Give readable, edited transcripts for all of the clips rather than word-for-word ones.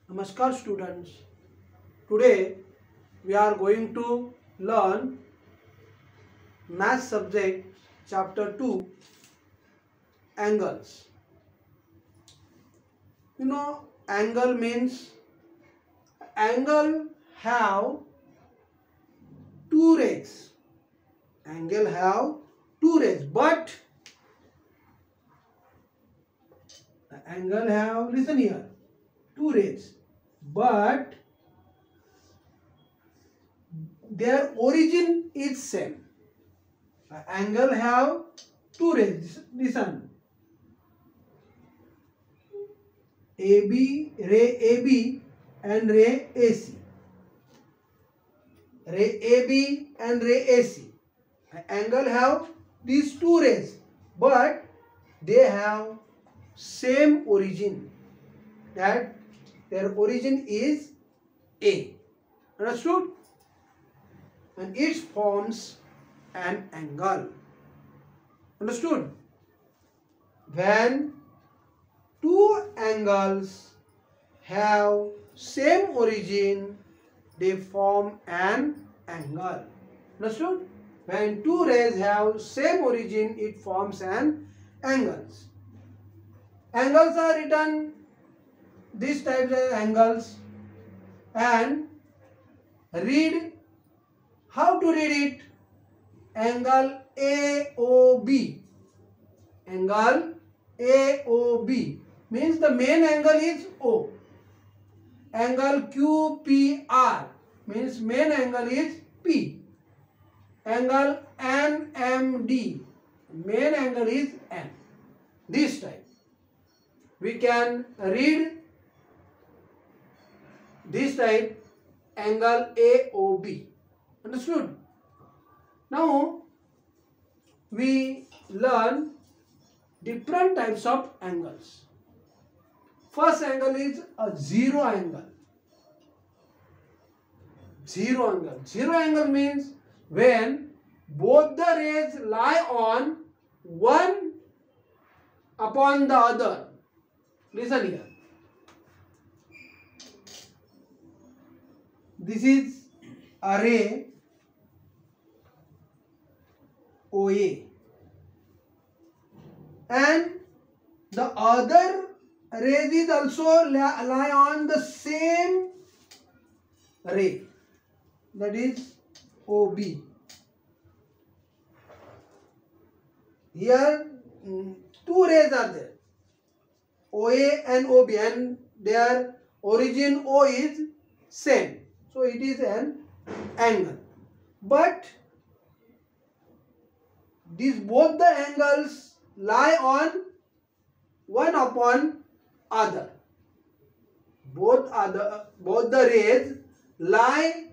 Namaskar students. Today we are going to learn Math subject chapter 2 angles. Angle means angle have two rays. Angle have two rays, but the angle have, listen here, two rays, but their origin is same. The angle have two rays. Listen, AB, ray AB and ray AC. Ray AB and ray AC. The angle have these two rays, but they have same origin. That their origin is A. Understood? And it forms an angle. Understood? When two angles have same origin, they form an angle. Understood? When two rays have same origin, it forms an angles. Angles are written these types of angles, and read how to read it. Angle AOB. Angle AOB means the main angle is O. Angle QPR means main angle is P. Angle NMD, main angle is N. This type. We can read this type angle AOB. Understood? Now we learn different types of angles. First angle is a zero angle. Zero angle. Zero angle means when both the rays lie on one upon the other. Listen here. This is a ray OA, and the other rays is also lie on the same ray, that is OB. Here two rays are there, OA and OB, and their origin O is same, so it is an angle. But these both the angles lie on one upon other. Both the rays lie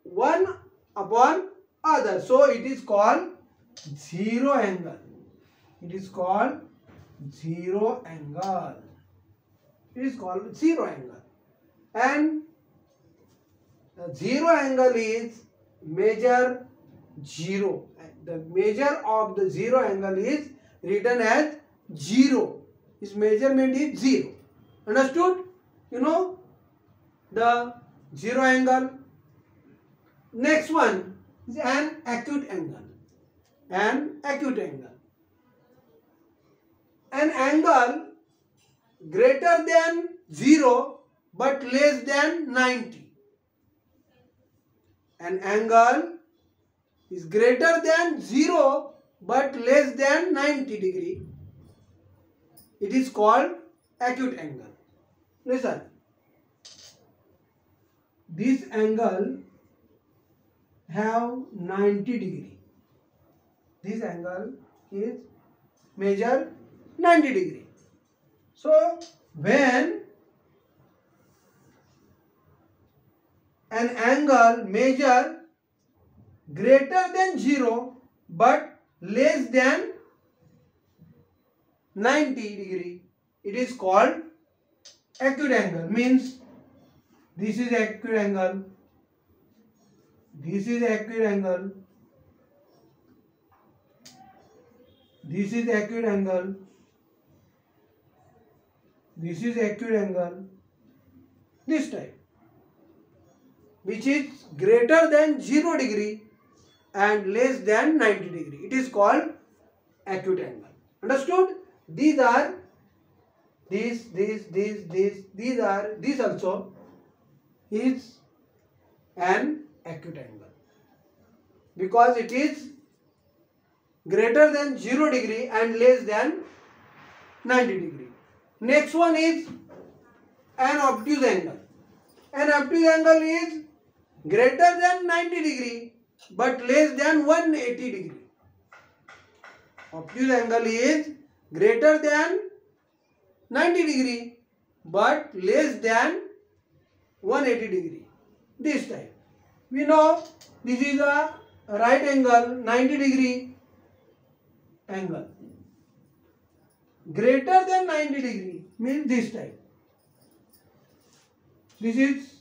one upon other, so it is called zero angle. It is called zero angle. It is called zero angle. And the zero angle is measure 0. The measure of the zero angle is written as 0. Its measurement is 0. Understood? You know the zero angle. Next one is an acute angle. An acute angle. An angle greater than 0 but less than 90. An angle is greater than 0 but less than 90 degree. It is called acute angle. Listen. This angle have 90 degree. This angle is measure 90 degree. So when an angle measure greater than 0 but less than 90 degree, it is called acute angle. Means this is acute angle, this is acute angle, this is acute angle, this is acute angle, this type, which is greater than 0 degree and less than 90 degree. It is called acute angle. Understood? These are these also is an acute angle because it is greater than 0 degree and less than 90 degree. Next one is an obtuse angle. An obtuse angle is greater than 90 degree but less than 180 degree. Obtuse angle is greater than 90 degree but less than 180 degree. This type. We know this is a right angle 90 degree angle. Greater than 90 degree means this type. This is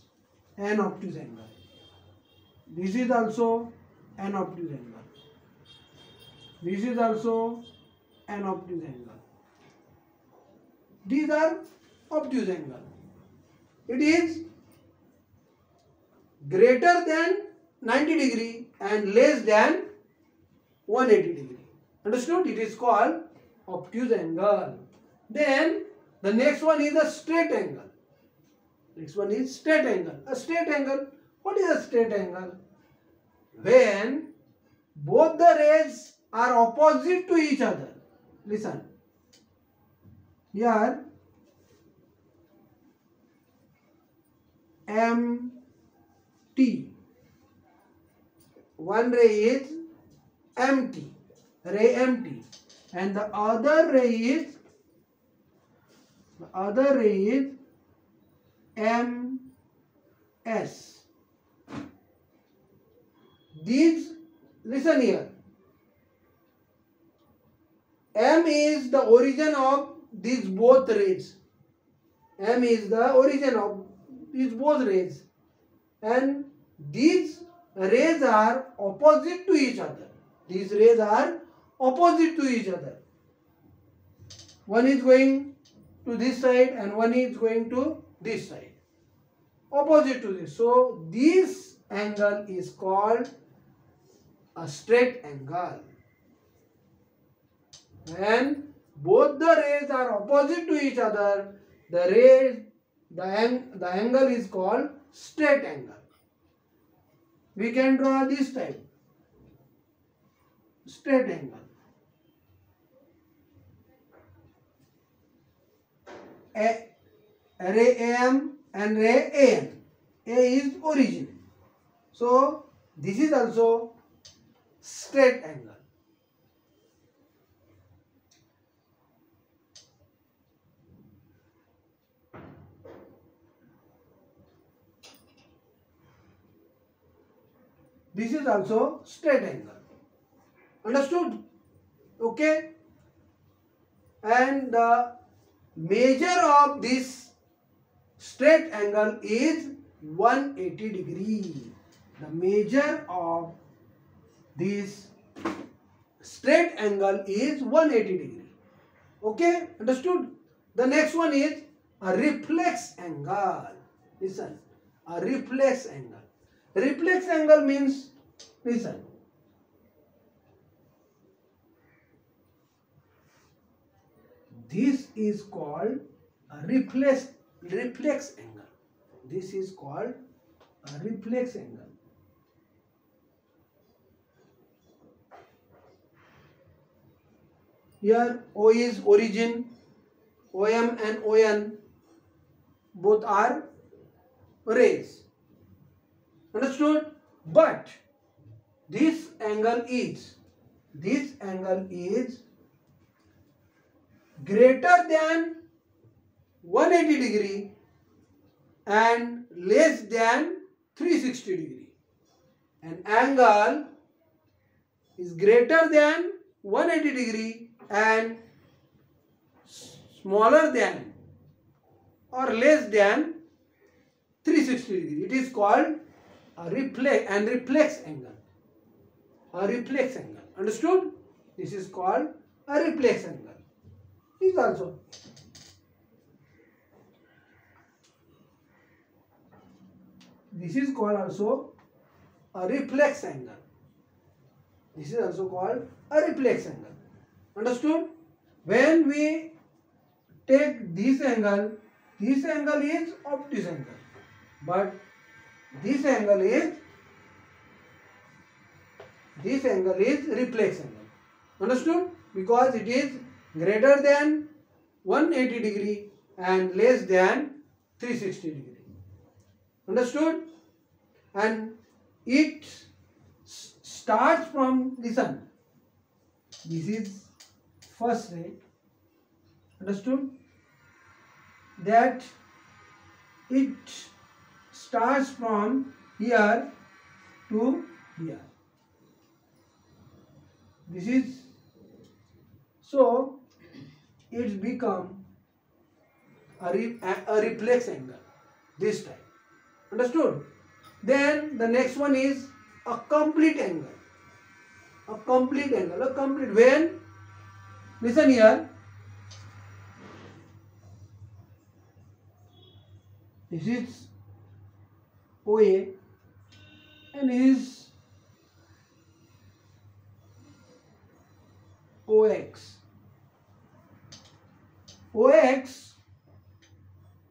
an obtuse angle. This is also an obtuse angle. This is also an obtuse angle. These are obtuse angle. It is greater than 90 degree and less than 180 degree. Understood? It is called obtuse angle. Then the next one is a straight angle. Next one is straight angle. A straight angle. What is a straight angle? When both the rays are opposite to each other. Listen. Here MT. One ray is MT. Ray MT. And the other ray is MS. These, listen here. M is the origin of these both rays. M is the origin of these both rays. And these rays are opposite to each other. These rays are opposite to each other. One is going to this side and one is going to this side. Opposite to this. So this angle is called a straight angle. When both the rays are opposite to each other, the angle is called straight angle. We can draw this type. Straight angle. Ray AM and ray AN. A is origin. So this is also straight angle. This is also straight angle. Understood? Okay. And the measure of this straight angle is 180 degree. The measure of this straight angle is 180 degree. Okay. Understood? The next one is a reflex angle. Listen. A reflex angle. Reflex angle means, listen, this is called a reflex angle. This is called a reflex angle. Here O is origin, OM and ON both are rays. Understood? But this angle is greater than 180 degree and less than 360 degree. An angle is greater than 180 degree and smaller than or less than 360 degree. It is called a reflex angle. A reflex angle. Understood? This is called a reflex angle. This also. this is called also a reflex angle. This is also called a reflex angle. Understood? When we take this angle is obtuse angle, but this angle is reflex angle. Understood? Because it is greater than 180 degree and less than 360 degree. Understood? And it starts from the sun. This is first ray. Understood? That it starts from here to here. This is so it's become a reflex angle this time. Understood? Then the next one is a complete angle. A complete angle. A complete when listen here. This is OA and is OX. OX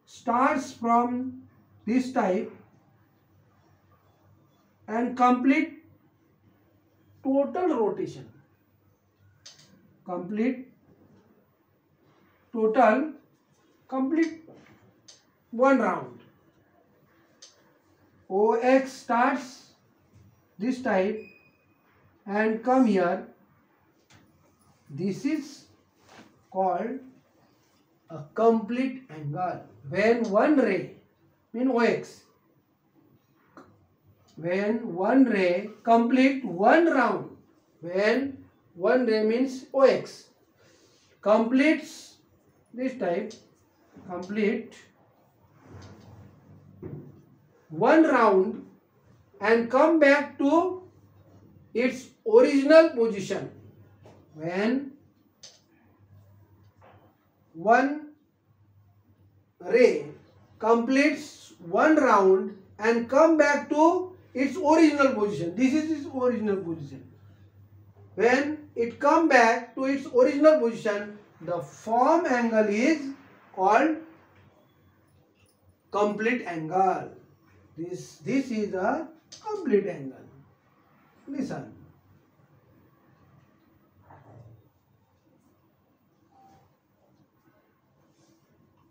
starts from this type and complete total rotation. Complete one round. OX starts this type and come here. This is called a complete angle. When one ray mean OX, when one ray complete one round, when one ray means OX completes this type, complete one round and come back to its original position. When one ray completes one round and come back to its original position. This is its original position. When it come back to its original position, the form angle is called complete angle. This is a complete angle. Listen.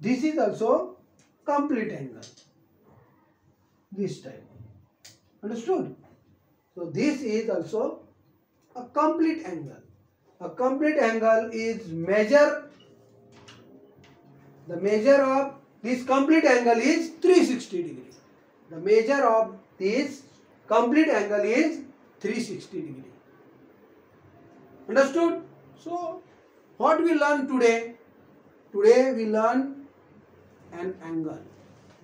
This is also complete angle. This type. Understood? So this is also a complete angle. A complete angle is measure. The measure of this complete angle is 360 degree. The measure of this complete angle is 360 degree. Understood? So what we learn today? Today we learn an angle.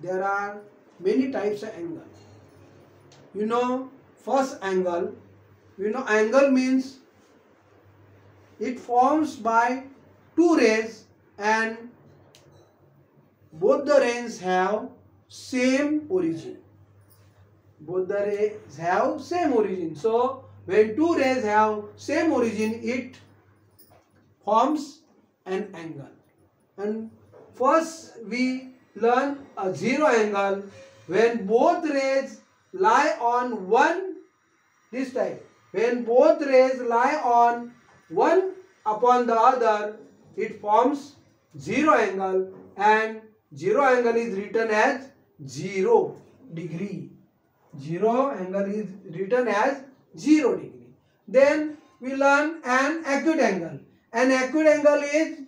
There are many types of angle. You know, first angle. You know, angle means it forms by two rays and both the rays have same origin. Both the rays have same origin. So when two rays have same origin, it forms an angle. And first we learn a zero angle when both rays lie on one, this type. When both rays lie on one upon the other, it forms zero angle, and zero angle is written as 0 degree. Zero angle is written as 0 degree. Then we learn an acute angle. An acute angle is,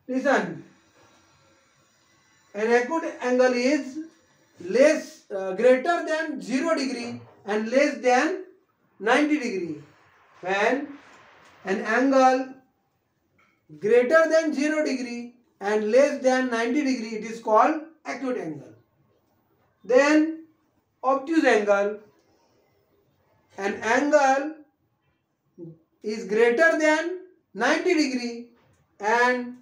listen, an acute angle is greater than 0 degree and less than 90 degree. When an angle greater than 0 degree and less than 90 degree, it is called acute angle. Then obtuse angle. An angle is greater than 90 degree and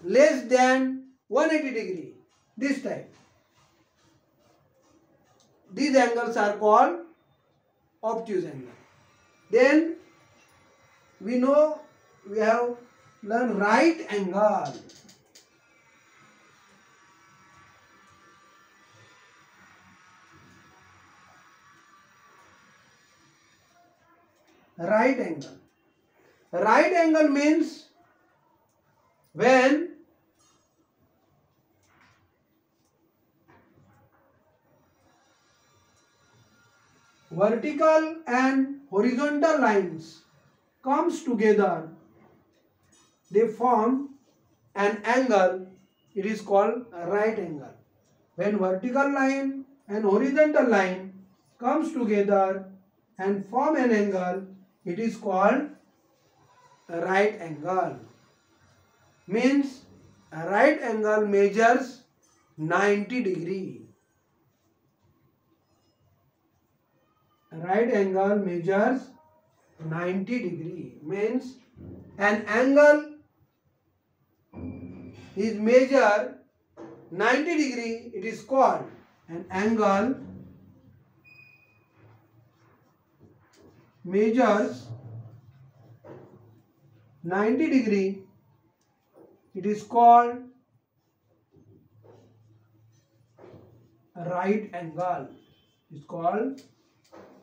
less than 180 degree. This type. these angles are called obtuse angle. Then we know we have learned right angle. Right angle. Right angle means when vertical and horizontal lines comes together, they form an angle. It is called a right angle. When vertical line and horizontal line comes together and form an angle, it is called a right angle. Means a right angle measures 90 degree. A right angle measures 90 degree. Means an angle is measured 90 degree. It is called an angle measures 90 degree. It is called a right angle. It is called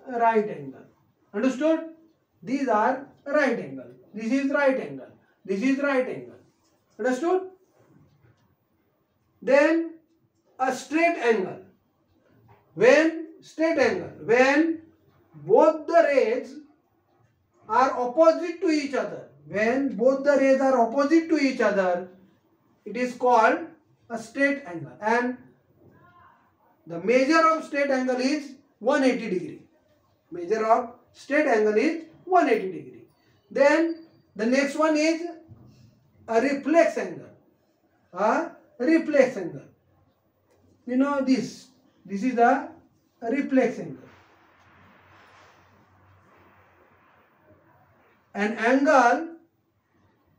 a right angle. Understood? These are right angle. This is right angle. This is right angle. Understood? Then a straight angle. When both the rays are opposite to each other. When both the rays are opposite to each other, it is called a straight angle. And the measure of straight angle is 180 degree. Measure of straight angle is 180 degree. Then the next one is a reflex angle. A reflex angle. You know this. This is a reflex angle. An angle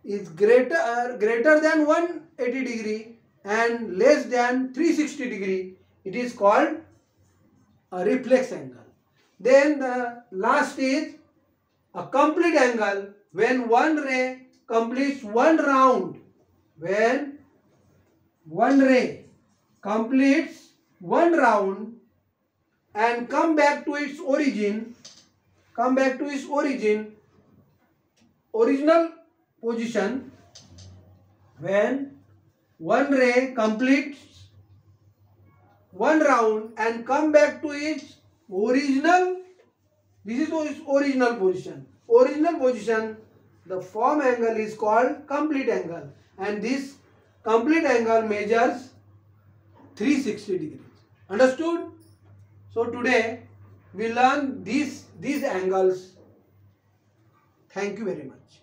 is greater than 180 degree and less than 360 degree. It is called a reflex angle. Then the last is a complete angle. When one ray completes one round, when one ray completes one round and come back to its original position, when one ray completes one round and come back to its original, this is its original position, the form angle is called complete angle, and this complete angle measures 360 degrees. Understood? So today we learn these angles. Thank you very much.